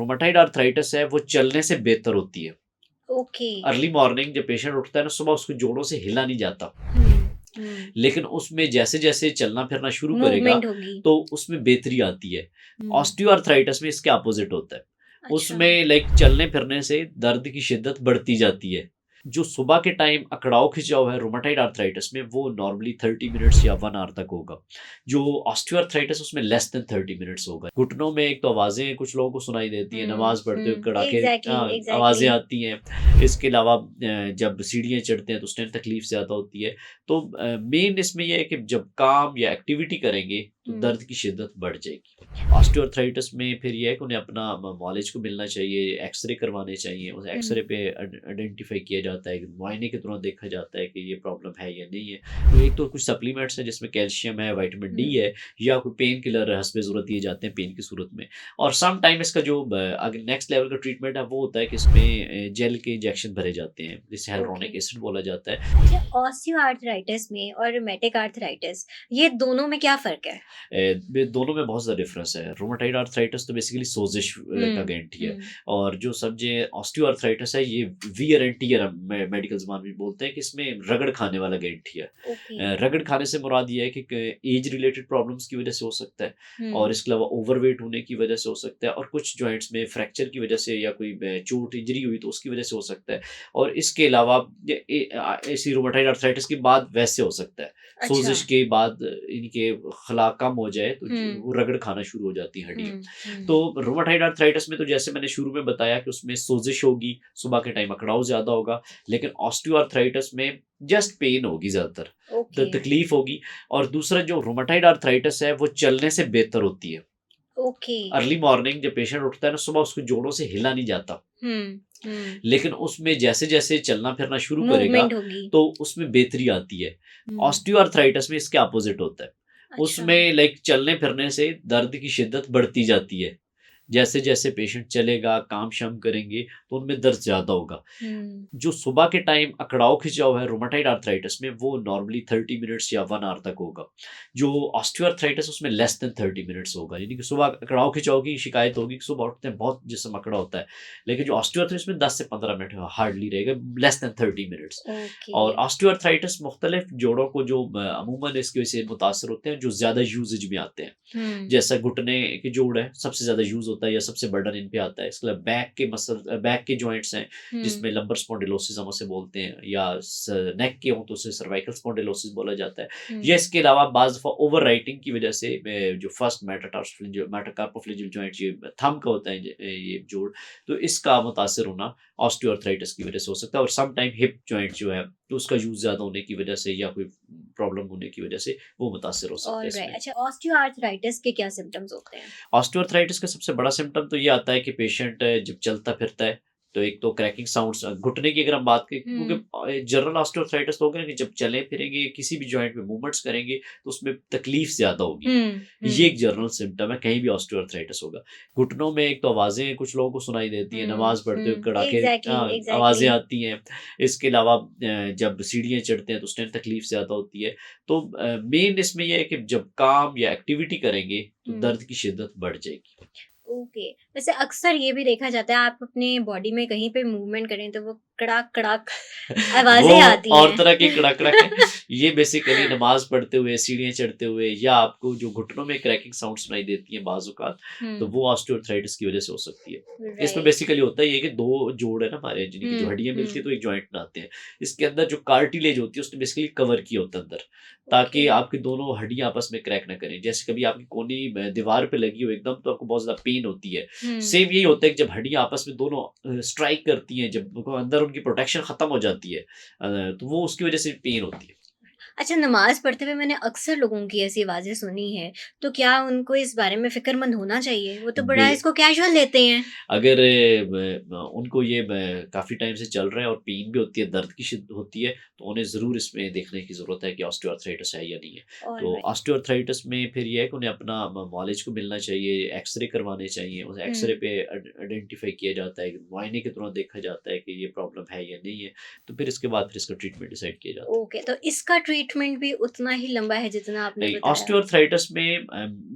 रोमाटाइड arthritis है वो चलने से बेहतर होती है। ओके। अर्ली मॉर्निंग जब पेशेंट उठता है ना सुबह उसको जोड़ों से हिला नहीं जाता, हम्म। लेकिन उसमें जैसे-जैसे चलना फिरना शुरू करेगा मूवमेंट होगी। तो उसमें बेहतरी आती है। हम्म। ऑस्टियोआर्थराइटिस में इसके अपोज़िट होता है। अच्छा। उसमें चलने फिरने से दर्द की शिद्दत बढ़ती जाती है। जो सुबह के टाइम अकड़ाव खिंचाव है रूमेटाइड आर्थराइटिस में वो नॉर्मली 30 मिनट्स या 1 आवर तक होगा। जो ऑस्टियोआर्थराइटिस उसमें लेस देन 30 मिनट्स होगा। घुटनों में एक तो आवाज़ें कुछ लोगों को सुनाई देती हैं, नमाज़ पढ़ते हुए कड़ाके एग्जैक्टली एग्जैक्टली। आवाज़ें आती हैं। इसके अलावा जब सीढ़ियाँ चढ़ते हैं तो उस टाइम तकलीफ़ ज़्यादा होती है। तो मेन इसमें ये है कि जब काम या एक्टिविटी करेंगे तो दर्द की शिद्दत बढ़ जाएगी। ऑस्टियोआर्थराइटिस में फिर ये है कि उन्हें अपना मॉलिज को मिलना चाहिए, एक्स-रे करवाने चाहिए। उस एक्स-रे पे आइडेंटिफ़ाई किया जाता है, मुआयने के दौरान देखा जाता है कि ये प्रॉब्लम है या नहीं है। तो एक तो कुछ सप्लीमेंट्स हैं जिसमें कैल्शियम है, विटामिन डी है या कोई पेन किलर हस्बे ज़रूरत दिए जाते हैं पेन की सूरत में। और सम टाइम इसका जो अगर नेक्स्ट लेवल का ट्रीटमेंट है वो होता है कि इसमें जेल के इंजेक्शन भरे जाते हैं, जिसे ओके। hyaluronic एसिड बोला जाता है। अच्छा, ऑस्टियोआर्थराइटिस में और रूमेटिक आर्थराइटिस, ये दोनों में क्या फ़र्क है? दोनों में बहुत ज़्यादा डिफरेंस है। रूमेटाइड आर्थराइटिस तो बेसिकली सोज़िश का गैंठी है। हुँ, और जो ऑस्टियोआर्थराइटिस है ये वियर एंड टियर हम मेडिकल ज़बान में बोलते हैं कि इसमें रगड़ खाने वाला गैंठी है। ओके। रगड़ खाने से मुराद ये है कि एज रिलेटेड प्रॉब्लम्स की वजह से हो सकता है और हुँ, इसके अलावा ओवरवेट होने की वजह से हो सकता है और कुछ जॉइंट्स में फ्रैक्चर की वजह से या कोई चोट इंजरी हुई तो उसकी वजह से हो सकता है। और इसके अलावा ऐसी रूमेटाइड आर्थराइटिस के बाद वैसे हो सकता है। अच्छा। सोज़िश के बाद इनके खला कम हो जाए तो हुँ, वो रगड़ खाना शुरू हो जाती हैं हड्डियाँ। तो हुँ। रूमेटाइड आर्थराइटिस में तो जैसे मैंने शुरू में बताया कि उसमें सोज़िश होगी, सुबह के टाइम अकड़ाव ज़्यादा होगा, लेकिन ऑस्टियोआर्थराइटिस में जस्ट पेन होगी ज़्यादातर, ओके, तकलीफ होगी। और दूसरा जो रूमेटाइड आर्थराइटिस है वो चलने से बेहतर होती है। ओके। अर्ली मॉर्निंग जब पेशेंट उठता है ना सुबह उसको जोड़ों से हिला नहीं जाता, हुँ। लेकिन उसमें जैसे-जैसे चलना फिरना शुरू करेगा मूवमेंट होगी। तो उसमें बेहतरी आती है। हुँ, ऑस्टियोआर्थराइटिस में इसके अपोज़िट होता है। अच्छा। उसमें चलने फिरने से दर्द की शिद्दत बढ़ती जाती है। जैसे-जैसे पेशेंट चलेगा, काम-शाम करेंगे तो उनमें दर्द ज़्यादा होगा। हुँ, जो सुबह के टाइम अकड़ाव खिंचाव है रूमेटाइड आर्थराइटिस में वो नॉर्मली 30 मिनट्स या 1 आवर तक होगा। जो ऑस्टियोआर्थराइटिस उसमें लेस देन 30 मिनट्स होगा। यानी कि सुबह अकड़ाव खिंचाव की शिकायत होगी कि सुबह उठते हैं बहुत जिस्म अकड़ा होता है। लेकिन जो ऑस्टियोआर्थराइटिस में 10 से 15 मिनट हार्डली रहेगा, लेस देन 30 मिनट्स। ओके। और ऑस्टियोआर्थराइटिस मुख्तलिफ जोड़ों को जो अमूमन इसकी वजह से मुतासर होते हैं जो ज़्यादा यूसेज में आते हैं। हुँ, जैसा घुटने के जोड़ है, सबसे ज़्यादा यूज़ होता है या सबसे बर्डन इन पे आता है। इसके अलावा बैक के जॉइंट्स हैं, हुँ, जिसमें लंबर स्पॉन्डिलोसिस हम उसे बोलते हैं या नेक के हों तो उसे सर्वाइकल स्पॉन्डिलोसिस बोला जाता है। या हुँ, इसके अलावा बाज़ दफ़ा ओवर राइटिंग की वजह से जो फर्स्ट मेटाकार्पोफ्लेजियल जॉइंट ये थंब का होता है ये जोड़, तो इसका मुतासर होना ऑस्टियोआर्थराइटिस की वजह से हो सकता है। और सम टाइम हिप जॉइंट जो है, तो उसका यूज़ ज़्यादा होने की वजह से या कोई प्रॉब्लम होने की वजह से वो मुतासर हो सकता है ऑलराइट। इसमें। अच्छा, ऑस्टियोआर्थराइटिस के क्या सिम्पटम्स होते हैं? ऑस्टियोआर्थराइटिस का सबसे बड़ा सिम्पटम तो ये आता है कि पेशेंट जब चलता फिरता है तो एक तो क्रैकिंग साउंड्स घुटने की अगर हम बात करें क्योंकि हुँ, जनरल ऑस्टियोआर्थराइटिस तो होगा ना कि जब चले फिरेंगे किसी भी जॉइंट में मूवमेंट्स करेंगे तो उसमें तकलीफ ज़्यादा होगी। ये हुँ, एक जनरल सिम्पटम है कहीं भी ऑस्टियोआर्थराइटिस होगा। घुटनों में एक तो आवाज़ें कुछ लोगों को सुनाई देती हैं, नमाज़ पढ़ते हुए कड़ाके एग्ज़ैक्टली आवाज़ें एग्ज़ैक्टली। आती हैं। इसके अलावा जब सीढ़ियाँ चढ़ते हैं तो उस टाइम तकलीफ ज़्यादा होती है। तो मेन इसमें ये है कि जब काम या एक्टिविटी करेंगे तो हुँ। दर्द की शिद्दत बढ़ जाएगी। ओके। वैसे अक्सर ये भी देखा जाता है, आप अपने बॉडी में कहीं पे मूवमेंट करें तो वो कड़ाक-कड़ाक वो आवाज़ें आती और हैं। तरह के कड़ाक-कड़ाक है। ये बेसिकली नमाज़ पढ़ते हुए, सीढ़ियाँ चढ़ते हुए या आपको जो घुटनों में क्रैकिंग साउंड सुनाई देती है बाज़ औक़ात, तो हुँ, वो ऑस्टियोआर्थराइटिस की वज़ह से हो सकती है। इसमें राइट। बेसिकली होता ये है कि 2 जोड़ है ना हमारे जिनकी जो हड्डियाँ मिलती हैं हुँ, तो एक जॉइंट बनाते हैं। इसके अंदर जो कार्टिलेज होती है उसने बेसिकली कवर किया होता है अंदर, ओके। ताकि आपकी दोनों हड्डियाँ आपस में क्रैक ना करें। जैसे कभी आपकी कोहनी दीवार पे लगी हो एकदम तो आपको बहुत ज़्यादा पेन होती है। हुँ। सेम यही होता है कि जब हड्डियाँ आपस में दोनों स्ट्राइक करती हैं, जब वो अंदर उनकी प्रोटेक्शन खत्म हो जाती है तो वो उसकी वज़ह से पेन होती है। अच्छा, नमाज़ पढ़ते हुए मैंने अक्सर लोगों की ऐसी आवाज़ें सुनी हैं, तो क्या उनको इस बारे में फ़िक्रमंद होना चाहिए? वो तो बड़ा बे इसको कैजुअल लेते हैं। अगर उनको ये काफ़ी टाइम से चल रहा है और पेन भी होती है, दर्द की शिद्दत होती है, तो उन्हें ज़रूर इसमें देखने की ज़रूरत है कि ऑस्टियोआर्थराइटिस है या नहीं है। तो ऑलराइट। ऑस्टियोआर्थराइटिस में फिर ये है कि उन्हें अपना मॉलिज को मिलना चाहिए, एक्स-रे करवाने चाहिए। उस एक्स-रे हुँ। पे आइडेंटिफ़ाई किया जाता है, मुआयने के दौरान देखा जाता है कि ये प्रॉब्लम है या नहीं है, तो फिर इसके बाद फिर इसका ट्रीटमेंट डिसाइड किया जाता है। ओके, तो इसका ट्रीटमेंट भी उतना ही लंबा है जितना आपने नहीं, बताया? ऑस्टियोआर्थराइटिस में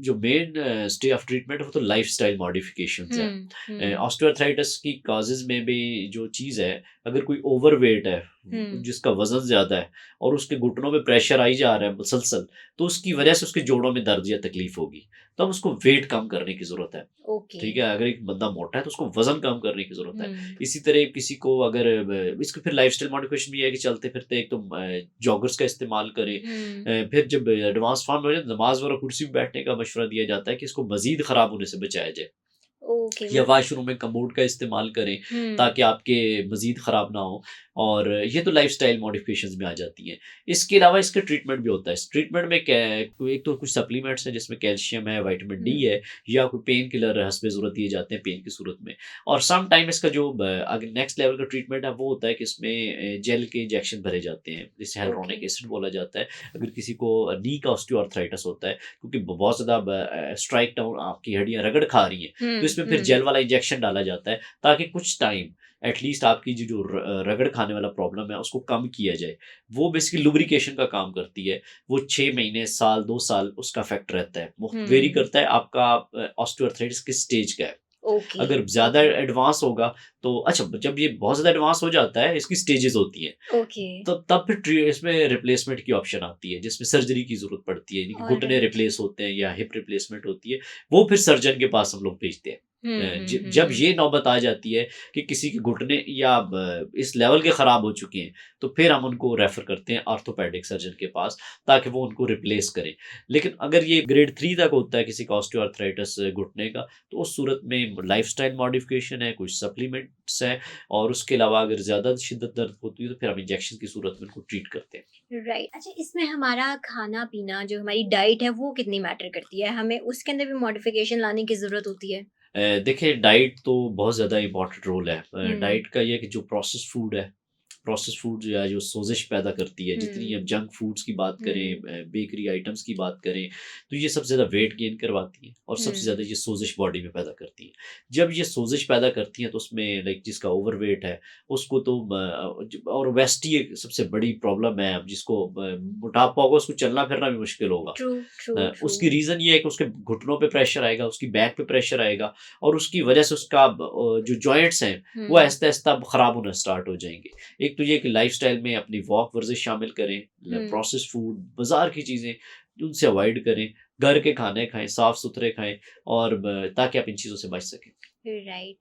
जो मेन स्टे ऑफ ट्रीटमेंट है वो तो लाइफस्टाइल मॉडिफिकेशंस है। हुँ। ऑस्टियोआर्थराइटिस की कॉजेज में भी जो चीज़ है, अगर कोई ओवरवेट है, हुँ। जिसका वजन ज़्यादा है और उसके घुटनों में प्रेशर आई जा रहा है मुसलसल, तो उसकी वजह से उसके जोड़ों में दर्द या तकलीफ होगी, तब उसको वेट कम करने की ज़रूरत है। ओके। ठीक है, अगर एक बंदा मोटा है तो उसको वजन कम करने की ज़रूरत है। हुँ। इसी तरह किसी को अगर इसके फिर लाइफस्टाइल मॉडिफिकेशन भी है कि चलते फिरते एक तो जॉगर्स का इस्तेमाल करें। हुँ। फिर जब एडवांस फॉर्म में हो जाए, नमाज वगैरह कुर्सी में बैठने का मशवरा दिया जाता है कि इसको मजीद खराब होने से बचाया जाए, ओके या मत वाशरूम में कमोड का इस्तेमाल करें हुँ। ताकि आपके मज़ीद ख़राब ना हो। और ये तो लाइफ़स्टाइल मॉडिफ़िकेशंस में आ जाती हैं। इसके अलावा इसका ट्रीटमेंट भी होता है। इस ट्रीटमेंट में क्या है, कोई एक तो कुछ सप्लीमेंट्स हैं जिसमें कैल्शियम है, विटामिन डी हुँ। है, या कोई पेन किलर हस्बे ज़रूरत दिए जाते हैं पेन की सूरत में। और सम टाइम इसका जो अगर नेक्स्ट लेवल का ट्रीटमेंट है वो होता है कि इसमें जेल के इंजेक्शन भरे जाते हैं, जिसे ओके। hyaluronic एसिड बोला जाता है। अगर किसी को नी का ऑस्टियोआर्थराइटिस होता है, क्योंकि बहुत ज़्यादा स्ट्राइक डाउन आपकी हड्डियाँ रगड़ खा रही हैं, हुँ, तो इसमें फिर हुँ। जेल वाला इंजेक्शन डाला जाता है ताकि कुछ टाइम एटलीस्ट आपकी जो रगड़ खाने वाला प्रॉब्लम है उसको कम किया जाए। वो बेसिकली लुब्रिकेशन का काम करती है। वो 6 महीने, साल, 2 साल उसका इफ़ेक्ट रहता है। वेरी हुँ। करता है आपका ऑस्टियोआर्थराइटिस किस स्टेज का है। ओके, अगर ज़्यादा ओके, एडवांस होगा तो अच्छा, जब ये बहुत ज़्यादा एडवांस हो जाता है, इसकी स्टेजेज़ होती हैं। ओके। तब फिर इसमें रिप्लेसमेंट की ऑप्शन आती है, जिसमें सर्जरी की ज़रूरत पड़ती है, यानी कि घुटने ऑलराइट। रिप्लेस होते हैं या हिप रिप्लेसमेंट होती है, वो फिर सर्जन के पास हम लोग भेजते हैं। हुँ, हुँ, जब हुँ। ये नौबत आ जाती है कि किसी के घुटने या इस लेवल के ख़राब हो चुके हैं, तो फिर हम उनको रेफ़र करते हैं ऑर्थोपेडिक सर्जन के पास, ताकि वो उनको रिप्लेस करें। लेकिन अगर ये ग्रेड 3 तक होता है किसी का ऑस्टियोआर्थराइटिस घुटने का, तो उस सूरत में लाइफ़स्टाइल मॉडिफ़िकेशन है, कुछ सप्लीमेंट्स हैं, और उसके अलावा अगर ज़्यादा शिद्दत दर्द होती है तो फिर हम इंजेक्शन की सूरत में उनको ट्रीट करते हैं। राइट। अच्छा, इसमें हमारा खाना-पीना जो हमारी डाइट है वो कितनी मैटर करती है? हमें उसके अंदर भी मॉडिफ़िकेशन लाने की ज़रूरत होती है? देखिए, डाइट तो बहुत ज़्यादा इम्पोर्टेंट रोल है। हुँ, डाइट का ये है कि जो प्रोसेस्ड फूड है, प्रोसेस्ड फूड जो है जो सोज़िश पैदा करती है, जितनी हुँ, हम जंक फूड्स की बात करें, हुँ, बेकरी आइटम्स की बात करें, तो ये सबसे ज़्यादा वेट गेन करवाती हैं और सबसे हुँ, ज़्यादा ये सोज़िश बॉडी में पैदा करती हैं। जब ये सोज़िश पैदा करती हैं तो उसमें लाइक जिसका ओवरवेट है उसको तो और ओबेसिटी एक सबसे बड़ी प्रॉब्लम है। अब जिसको मोटापा होगा उसको चलना-फिरना भी मुश्किल होगा। True, true, true. उसकी रीज़न ये है कि उसके घुटनों पे प्रेशर आएगा, उसकी बैक पे प्रेशर आएगा, और उसकी वजह से उसका जो जॉइंट्स हैं, वो हुँ, आहिस्ता-आहिस्ता अब ख़राब होना स्टार्ट हो जाएँगे। एक तो ये कि लाइफ़स्टाइल में अपनी वॉक वर्जिश शामिल करें, हुँ। प्रोसेस्ड फूड, बाज़ार की चीज़ें उनसे अवॉइड करें, घर के खाने खाएँ, साफ-सुथरे खाएँ, और ताकि आप इन चीज़ों से बच सकें। राइट।